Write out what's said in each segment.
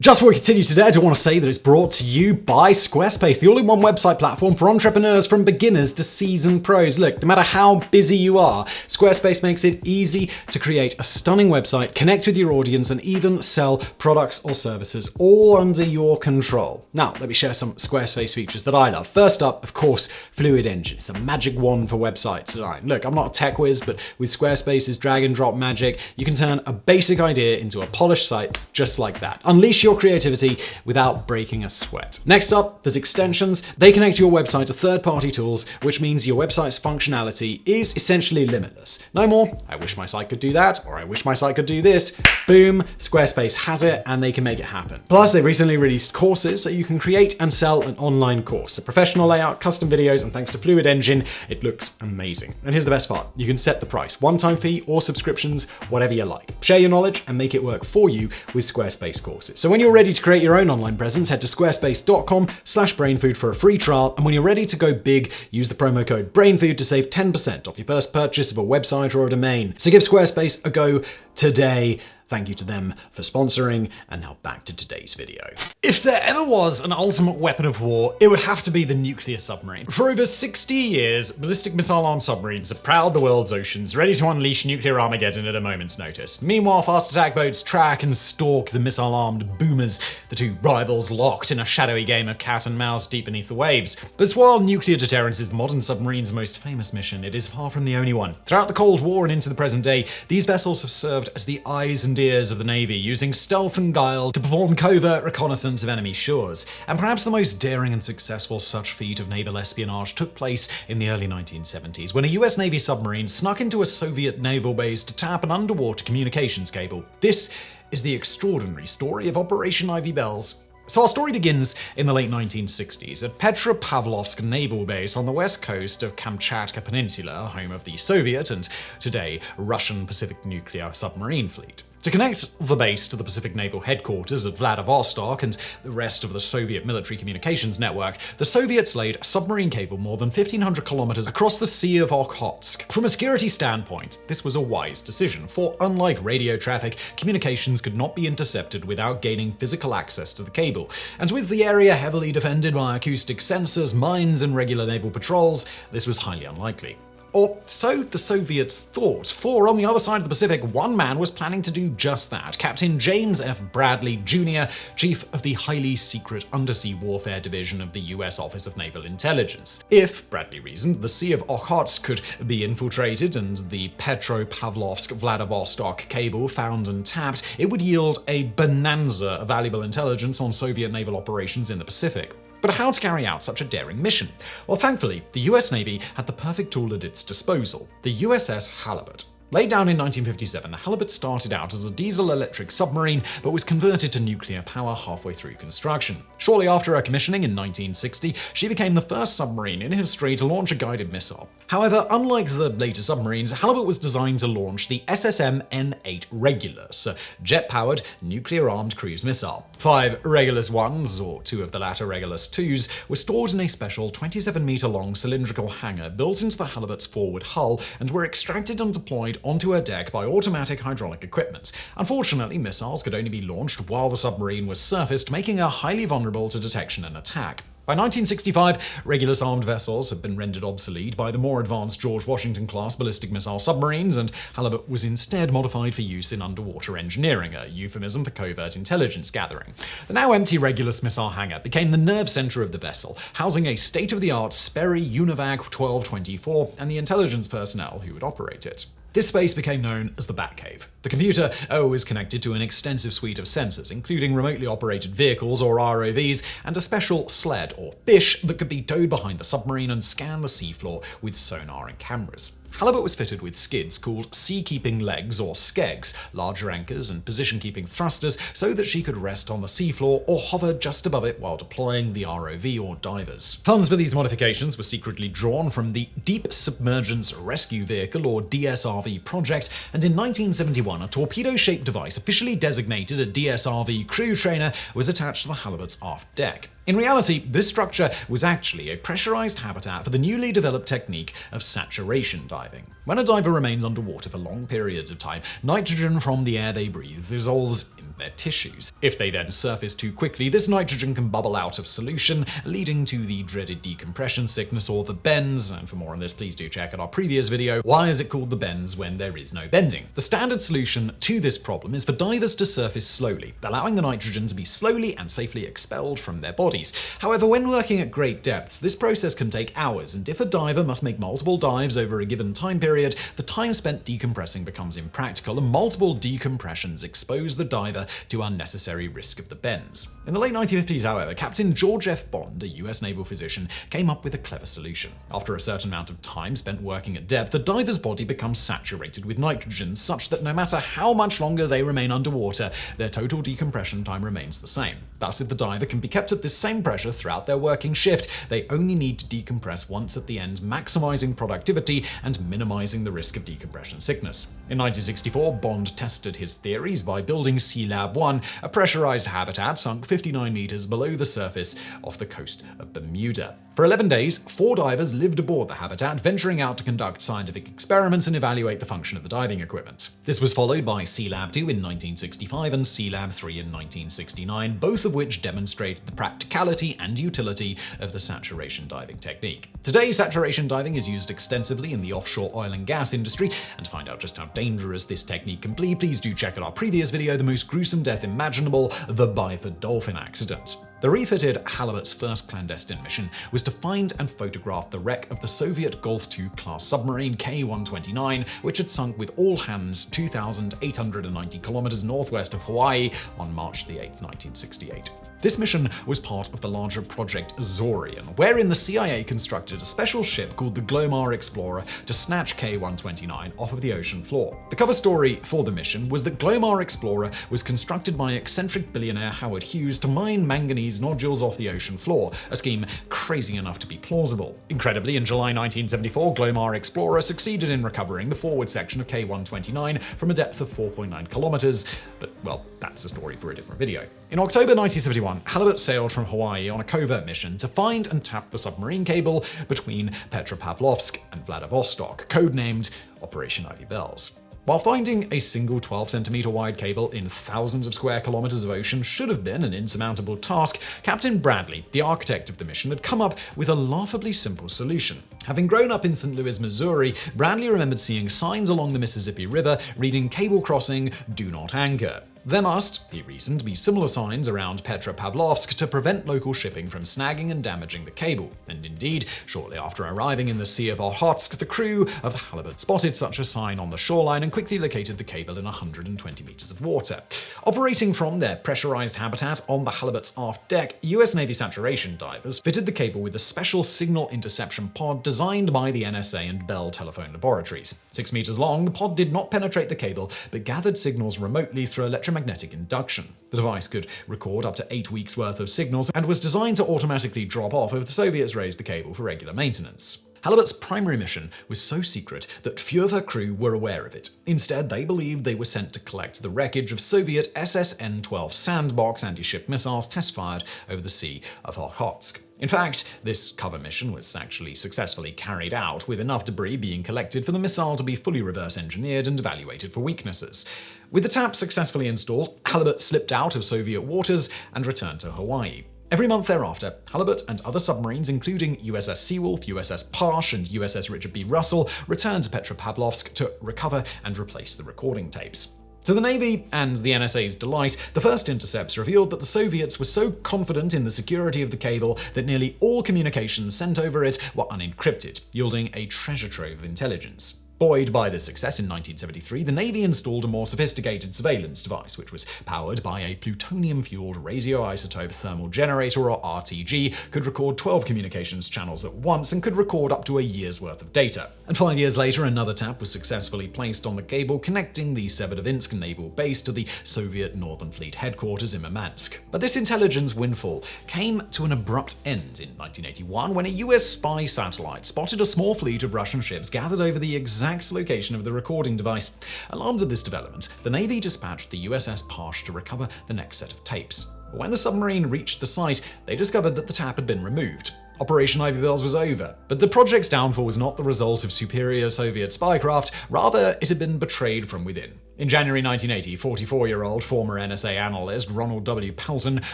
Just before we continue today, I do want to say that it's brought to you by Squarespace, the all-in-one website platform for entrepreneurs from beginners to seasoned pros. Look, no matter how busy you are, Squarespace makes it easy to create a stunning website, connect with your audience, and even sell products or services all under your control. Now, let me share some Squarespace features that I love. First up, of course, Fluid Engine. It's a magic wand for website design. Look, I'm not a tech whiz, but with Squarespace's drag and drop magic, you can turn a basic idea into a polished site just like that. Unleash your creativity without breaking a sweat. Next up, there's extensions. They connect your website to third-party tools, which means your website's functionality is essentially limitless. No more, I wish my site could do that, or I wish my site could do this. Boom, Squarespace has it, and they can make it happen. Plus, they've recently released courses, so you can create and sell an online course. A professional layout, custom videos, and thanks to Fluid Engine, it looks amazing. And here's the best part. You can set the price, one-time fee or subscriptions, whatever you like. Share your knowledge and make it work for you with Squarespace courses. So when you're ready to create your own online presence, head to squarespace.com/brainfood for a free trial. And when you're ready to go big, use the promo code BRAINFOOD to save 10% off your first purchase of a website or a domain. So give Squarespace a go today. Thank you to them for sponsoring, and now back to today's video. If there ever was an ultimate weapon of war, it would have to be the nuclear submarine. For over 60 years, ballistic missile-armed submarines have prowled the world's oceans, ready to unleash nuclear Armageddon at a moment's notice. Meanwhile, fast attack boats track and stalk the missile-armed boomers, the two rivals locked in a shadowy game of cat and mouse deep beneath the waves. But while nuclear deterrence is the modern submarine's most famous mission, it is far from the only one. Throughout the Cold War and into the present day, these vessels have served as the eyes and ears of the Navy, using stealth and guile to perform covert reconnaissance of enemy shores. And perhaps the most daring and successful such feat of naval espionage took place in the early 1970s, when a US Navy submarine snuck into a Soviet naval base to tap an underwater communications cable. This is the extraordinary story of Operation Ivy Bells. So our story begins in the late 1960s at Petropavlovsk Naval Base on the west coast of Kamchatka Peninsula, home of the Soviet and today Russian Pacific nuclear submarine fleet. To connect the base to the Pacific Naval Headquarters at Vladivostok and the rest of the Soviet military communications network, the Soviets laid a submarine cable more than 1,500 kilometers across the Sea of Okhotsk. From a security standpoint, this was a wise decision, for unlike radio traffic, communications could not be intercepted without gaining physical access to the cable. And with the area heavily defended by acoustic sensors, mines, and regular naval patrols, this was highly unlikely. Or so the Soviets thought, for on the other side of the Pacific, one man was planning to do just that. Captain James F. Bradley Jr., chief of the highly secret Undersea Warfare Division of the US Office of Naval Intelligence. If, Bradley reasoned, the Sea of Okhotsk could be infiltrated and the Petropavlovsk-Vladivostok cable found and tapped, it would yield a bonanza of valuable intelligence on Soviet naval operations in the Pacific. But how to carry out such a daring mission? Well, thankfully, the US Navy had the perfect tool at its disposal, the USS Halibut. Laid down in 1957, the Halibut started out as a diesel-electric submarine, but was converted to nuclear power halfway through construction. Shortly after her commissioning in 1960, she became the first submarine in history to launch a guided missile. However, unlike the later submarines, Halibut was designed to launch the SSM-N8 Regulus, a jet-powered, nuclear-armed cruise missile. 5 Regulus 1s, or 2 of the latter Regulus 2s, were stored in a special 27-meter-long cylindrical hangar built into the Halibut's forward hull and were extracted and deployed onto her deck by automatic hydraulic equipment. Unfortunately, missiles could only be launched while the submarine was surfaced, making her highly vulnerable to detection and attack. By 1965, Regulus armed vessels had been rendered obsolete by the more advanced George Washington-class ballistic missile submarines, and Halibut was instead modified for use in underwater engineering, a euphemism for covert intelligence gathering. The now empty Regulus missile hangar became the nerve center of the vessel, housing a state-of-the-art Sperry Univac 1224 and the intelligence personnel who would operate it. This space became known as the Batcave. The computer was connected to an extensive suite of sensors, including remotely operated vehicles or ROVs, and a special sled or fish that could be towed behind the submarine and scan the seafloor with sonar and cameras. Halibut was fitted with skids called sea-keeping legs or skegs, larger anchors and position-keeping thrusters so that she could rest on the seafloor or hover just above it while deploying the ROV or divers. Funds for these modifications were secretly drawn from the Deep Submergence Rescue Vehicle or DSRV project, and in 1971 a torpedo-shaped device officially designated a DSRV crew trainer was attached to the Halibut's aft deck. In reality, this structure was actually a pressurized habitat for the newly developed technique of saturation diving. When a diver remains underwater for long periods of time, nitrogen from the air they breathe dissolves in their tissues. If they then surface too quickly, this nitrogen can bubble out of solution, leading to the dreaded decompression sickness or the bends. And for more on this, please do check out our previous video, Why is it called the bends when there is no bending? The standard solution to this problem is for divers to surface slowly, allowing the nitrogen to be slowly and safely expelled from their bodies. However, when working at great depths, this process can take hours, and if a diver must make multiple dives over a given time period, the time spent decompressing becomes impractical, and multiple decompressions expose the diver to unnecessary risk of the bends. In the late 1950s, however, Captain George F. Bond, a US naval physician, came up with a clever solution. After a certain amount of time spent working at depth, the diver's body becomes saturated with nitrogen such that no matter how much longer they remain underwater, their total decompression time remains the same. Thus, if the diver can be kept at this same pressure throughout their working shift, they only need to decompress once at the end, maximizing productivity and minimizing the risk of decompression sickness. In 1964, Bond tested his theories by building Sea Lab 1, a pressurized habitat sunk 59 meters below the surface off the coast of Bermuda. For 11 days, 4 divers lived aboard the habitat, venturing out to conduct scientific experiments and evaluate the function of the diving equipment. This was followed by Sea Lab 2 in 1965 and Sea Lab 3 in 1969, both of which demonstrated the practicality and utility of the saturation diving technique. Today, saturation diving is used extensively in the offshore oil and gas industry, and to find out just how dangerous this technique can be, please do check out our previous video, The Most Gruesome Death Imaginable, the Byford Dolphin Accident. The refitted Halibut's first clandestine mission was to find and photograph the wreck of the Soviet Gulf II class submarine K-129, which had sunk with all hands 2,890 kilometers northwest of Hawaii on March 8, 1968. This mission was part of the larger Project Azorian, wherein the CIA constructed a special ship called the Glomar Explorer to snatch K-129 off of the ocean floor. The cover story for the mission was that Glomar Explorer was constructed by eccentric billionaire Howard Hughes to mine manganese nodules off the ocean floor, a scheme crazy enough to be plausible. Incredibly, in July 1974, Glomar Explorer succeeded in recovering the forward section of K-129 from a depth of 4.9 kilometers, but, well, that's a story for a different video. In October 1971, Halibut sailed from Hawaii on a covert mission to find and tap the submarine cable between Petropavlovsk and Vladivostok, codenamed Operation Ivy Bells. While finding a single 12-centimeter wide cable in thousands of square kilometers of ocean should have been an insurmountable task, Captain Bradley, the architect of the mission, had come up with a laughably simple solution. Having grown up in St. Louis, Missouri, Bradley remembered seeing signs along the Mississippi River reading "Cable Crossing, Do Not Anchor." There must, he reasoned, be similar signs around Petropavlovsk to prevent local shipping from snagging and damaging the cable. And indeed, shortly after arriving in the Sea of Okhotsk, the crew of the Halibut spotted such a sign on the shoreline and quickly located the cable in 120 meters of water. Operating from their pressurized habitat on the Halibut's aft deck, US Navy saturation divers fitted the cable with a special signal interception pod designed by the NSA and Bell Telephone Laboratories. 6 meters long, the pod did not penetrate the cable, but gathered signals remotely through electromagnetic induction. The device could record up to 8 weeks' worth of signals and was designed to automatically drop off if the Soviets raised the cable for regular maintenance. Halibut's primary mission was so secret that few of her crew were aware of it. Instead, they believed they were sent to collect the wreckage of Soviet SSN-12 Sandbox anti-ship missiles test-fired over the Sea of Okhotsk. In fact, this cover mission was actually successfully carried out, with enough debris being collected for the missile to be fully reverse-engineered and evaluated for weaknesses. With the tap successfully installed, Halibut slipped out of Soviet waters and returned to Hawaii. Every month thereafter, Halibut and other submarines, including USS Seawolf, USS Parsh, and USS Richard B. Russell, returned to Petropavlovsk to recover and replace the recording tapes. To the Navy and the NSA's delight, the first intercepts revealed that the Soviets were so confident in the security of the cable that nearly all communications sent over it were unencrypted, yielding a treasure trove of intelligence. Buoyed by this success in 1973, the Navy installed a more sophisticated surveillance device, which was powered by a plutonium-fueled radioisotope thermal generator, or RTG, could record 12 communications channels at once, and could record up to a year's worth of data. And 5 years later, another tap was successfully placed on the cable connecting the Severodvinsk naval base to the Soviet Northern Fleet headquarters in Murmansk. But this intelligence windfall came to an abrupt end in 1981 when a US spy satellite spotted a small fleet of Russian ships gathered over the exact location of the recording device. Alarmed at this development, the Navy dispatched the USS Parsh to recover the next set of tapes. But when the submarine reached the site, they discovered that the tap had been removed. Operation Ivy Bells was over, but the project's downfall was not the result of superior Soviet spycraft, rather it had been betrayed from within. In January 1980, 44-year-old former NSA analyst Ronald W. Pelton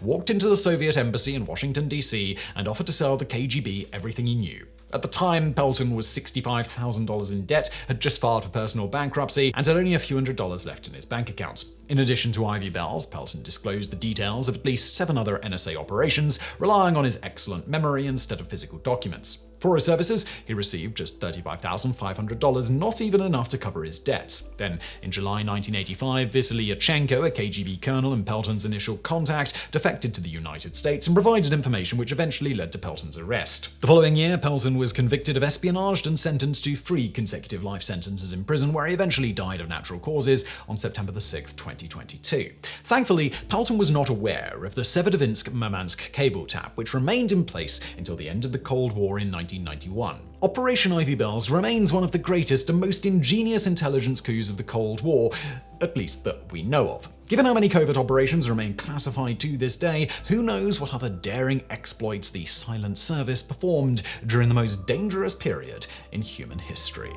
walked into the Soviet embassy in Washington, D.C. and offered to sell the KGB everything he knew. At the time, Pelton was $65,000 in debt, had just filed for personal bankruptcy, and had only a few $100s left in his bank account. In addition to Ivy Bells, Pelton disclosed the details of at least 7 other NSA operations, relying on his excellent memory instead of physical documents. For his services, he received just $35,500, not even enough to cover his debts. Then, in July 1985, Vitaly Yurchenko, a KGB colonel and Pelton's initial contact, defected to the United States and provided information which eventually led to Pelton's arrest. The following year, Pelton was convicted of espionage and sentenced to 3 consecutive life sentences in prison, where he eventually died of natural causes on September 6, 2022. Thankfully, Pelton was not aware of the Severodvinsk-Murmansk cable tap, which remained in place until the end of the Cold War in 1991. Operation Ivy Bells remains one of the greatest and most ingenious intelligence coups of the Cold War, at least that we know of. Given how many covert operations remain classified to this day, who knows what other daring exploits the Silent Service performed during the most dangerous period in human history.